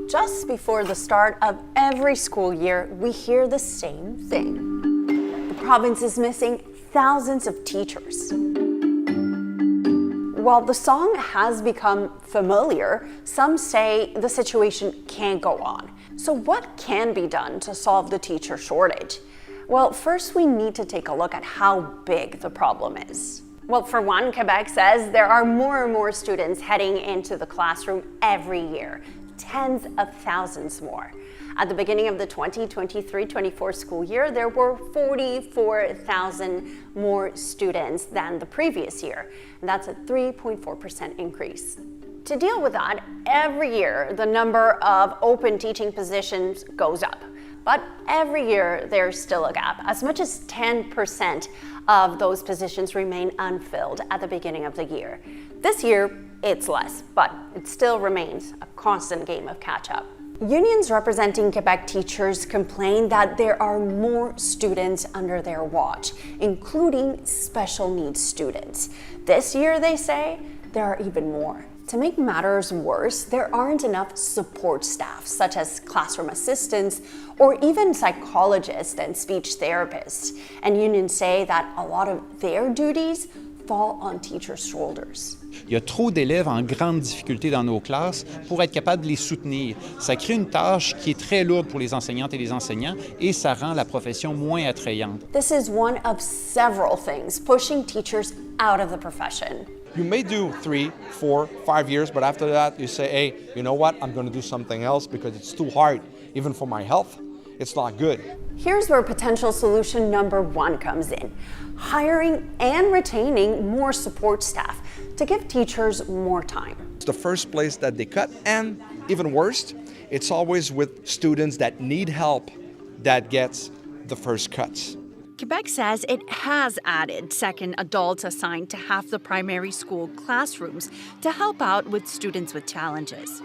Just before the start of every school year, we hear the same thing. The province is missing thousands of teachers. While the song has become familiar, some say the situation can't go on. So what can be done to solve the teacher shortage? Well, first we need to take a look at how big the problem is. Well, for one, Quebec says there are more and more students heading into the classroom every year, tens of thousands more. At the beginning of the 2023-24 school year, there were 44,000 more students than the previous year, and that's a 3.4% increase. To deal with that, every year the number of open teaching positions goes up. But every year there's still a gap. As much as 10% of those positions remain unfilled at the beginning of the year. This year, it's less, but it still remains a constant game of catch-up. Unions representing Quebec teachers complain that there are more students under their watch, including special needs students. This year, they say, there are even more. To make matters worse, there aren't enough support staff, such as classroom assistants or even psychologists and speech therapists. And unions say that a lot of their duties fall on teachers' shoulders. Il y a trop d'élèves en grande difficulté dans nos classes pour être capable de les soutenir. Ça crée une tâche qui est très lourde pour les enseignantes et les enseignants et ça rend la profession moins attrayante. This is one of several things pushing teachers out of the profession. You may do 3, 4, 5 years, but after that you say, hey, you know what, I'm going to do something else because it's too hard, even for my health. It's not good. Here's where potential solution number 1 comes in. Hiring and retaining more support staff to give teachers more time. It's the first place that they cut, and even worse, it's always with students that need help that gets the first cuts. Quebec says it has added second adults assigned to half the primary school classrooms to help out with students with challenges.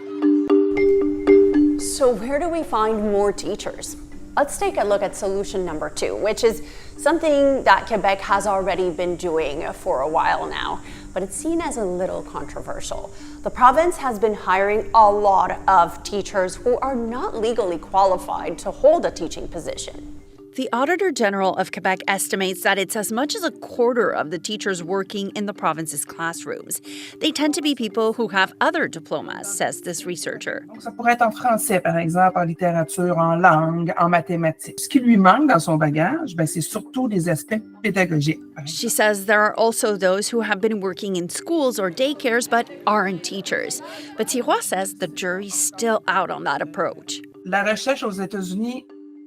So where do we find more teachers? Let's take a look at solution number 2, which is something that Quebec has already been doing for a while now, but it's seen as a little controversial. The province has been hiring a lot of teachers who are not legally qualified to hold a teaching position. The Auditor General of Quebec estimates that it's as much as a quarter of the teachers working in the province's classrooms. They tend to be people who have other diplomas, says this researcher. Ça pourrait être en français, par exemple, en littérature, en langue, en mathématiques. Ce qui lui manque dans son bagage, c'est surtout des aspects pédagogiques. She says there are also those who have been working in schools or daycares but aren't teachers. But Sirois says the jury's still out on that approach. La recherche aux États-Unis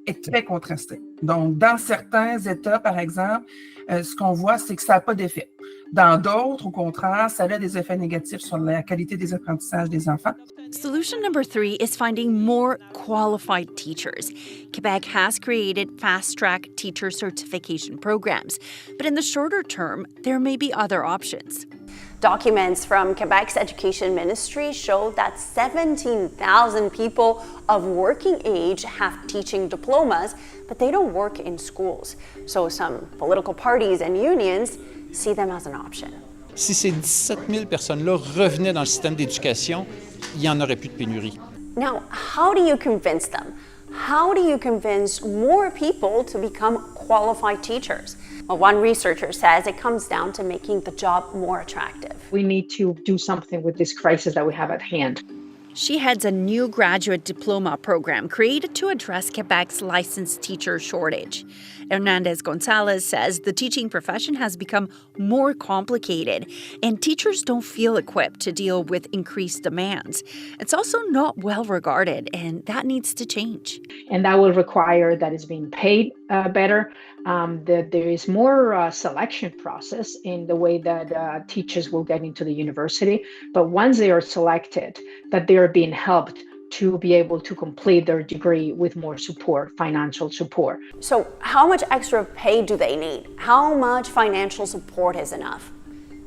est très contrastée. Donc, dans certains États, par exemple, ce qu'on voit, c'est que ça n'a pas d'effet. Dans d'autres, au contraire, ça a des effets négatifs sur la qualité des apprentissages des enfants. Solution number 3 is finding more qualified teachers. Quebec has created fast-track teacher certification programs, but in the shorter term, there may be other options. Documents from Quebec's Education Ministry show that 17,000 people of working age have teaching diplomas, but they don't work in schools. So some political parties and unions see them as an option. Si ces 17 000 personnes-là revenaient dans le système d'éducation, il n'y en aurait plus de pénurie. Now, how do you convince them? How do you convince more people to become qualified teachers? Well, one researcher says it comes down to making the job more attractive. We need to do something with this crisis that we have at hand. She heads a new graduate diploma program created to address Quebec's licensed teacher shortage. Hernandez Gonzalez says the teaching profession has become more complicated and teachers don't feel equipped to deal with increased demands. It's also not well regarded, and that needs to change. And that will require that it's being paid better, that there is more selection process in the way that teachers will get into the university. But once they are selected, that they are being helped to be able to complete their degree with more support, financial support. So how much extra pay do they need? How much financial support is enough?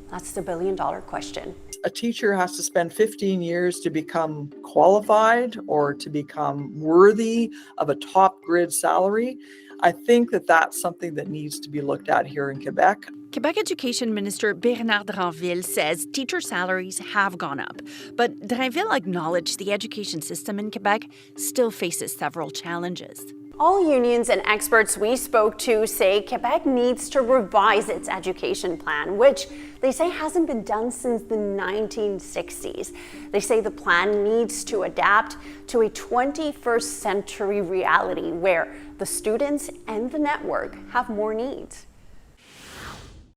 That's the billion-dollar question. A teacher has to spend 15 years to become qualified or to become worthy of a top grid salary. I think that that's something that needs to be looked at here in Quebec. Quebec Education Minister Bernard Dranville says teacher salaries have gone up, but Dranville acknowledged the education system in Quebec still faces several challenges. All unions and experts we spoke to say Quebec needs to revise its education plan, which they say hasn't been done since the 1960s. They say the plan needs to adapt to a 21st century reality where the students and the network have more needs.